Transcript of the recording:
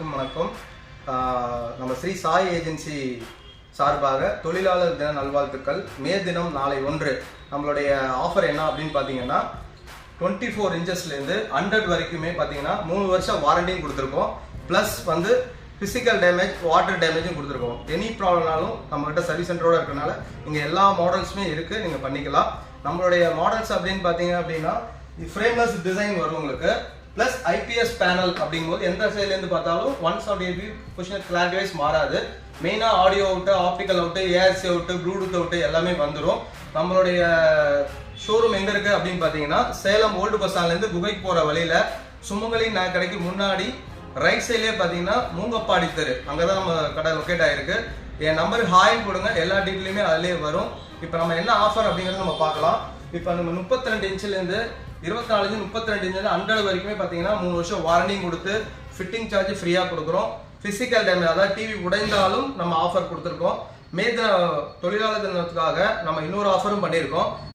வணக்கம். நம்ம ஸ்ரீ சாய் ஏஜென்சி சார்பாக தொழிலாளர் தின நல்வாழ்த்துக்கள். மே தினம் நாளை 1 நம்மளுடைய ஆஃபர் என்ன அப்படின்னு பார்த்தீங்கன்னா 24 இன்ச்சஸ்லேருந்து 100 வரைக்குமே பார்த்தீங்கன்னா 3 வருஷம் வாரண்டியும் கொடுத்துருக்கோம். ப்ளஸ் ஃபிசிக்கல் டேமேஜ், வாட்டர் டேமேஜும் கொடுத்துருக்கோம். எனி ப்ராப்ளம்னாலும் நம்மகிட்ட சர்வீஸ் சென்டரோட இருக்கனால இங்கே எல்லா மாடல்ஸுமே இருக்குது, நீங்கள் பண்ணிக்கலாம். நம்மளுடைய மாடல்ஸ் அப்படின்னு பார்த்தீங்க அப்படின்னா ஃப்ரேம்லெஸ் டிசைன் வரும் உங்களுக்கு. ப்ளஸ் ஐபிஎஸ் பேனல் அப்படிங்கும்போது எந்த சைட்லேருந்து பார்த்தாலும் 170 பொசிஷன் கிளாரிட்டி வைஸ் மாறாது. மெயினாக audio out, optical out, ARC out, Bluetooth out எல்லாமே வந்துடும். நம்மளுடைய ஷோரூம் எங்கே இருக்குது அப்படின்னு பார்த்தீங்கன்னா சேலம் ஓல்டு பஸ் ஸ்டாண்ட்லேருந்து குகைக்கு போகிற வழியில் சுமங்கலி கடைக்கு முன்னாடி ரைட் சைட்லேயே பார்த்தீங்கன்னா மூங்கப்பாடி தெரு, அங்கே தான் நம்ம கடை லொக்கேட் ஆகிருக்கு. என் நம்பருக்கு ஹாய்னு கொடுங்க, எல்லா டீட்டெயிலுமே அதிலே வரும். இப்போ நம்ம என்ன ஆஃபர் அப்படிங்கிறத நம்ம பார்க்கலாம். இப்போ நம்ம 32 இன்ச்சிலேருந்து 24 32 இன்ச்சு 100 வரைக்குமே பார்த்தீங்கன்னா 3 வருஷம் வாரண்டியும் கொடுத்து ஃபிட்டிங் சார்ஜ் ஃப்ரீயாக கொடுக்குறோம். ஃபிசிக்கல் டேமேஜ், அதாவது டிவி உடைந்தாலும் நம்ம ஆஃபர் கொடுத்துருக்கோம். மே தின தொழிலாளர் தினத்துக்காக நம்ம இன்னொரு ஆஃபரும் பண்ணியிருக்கோம்.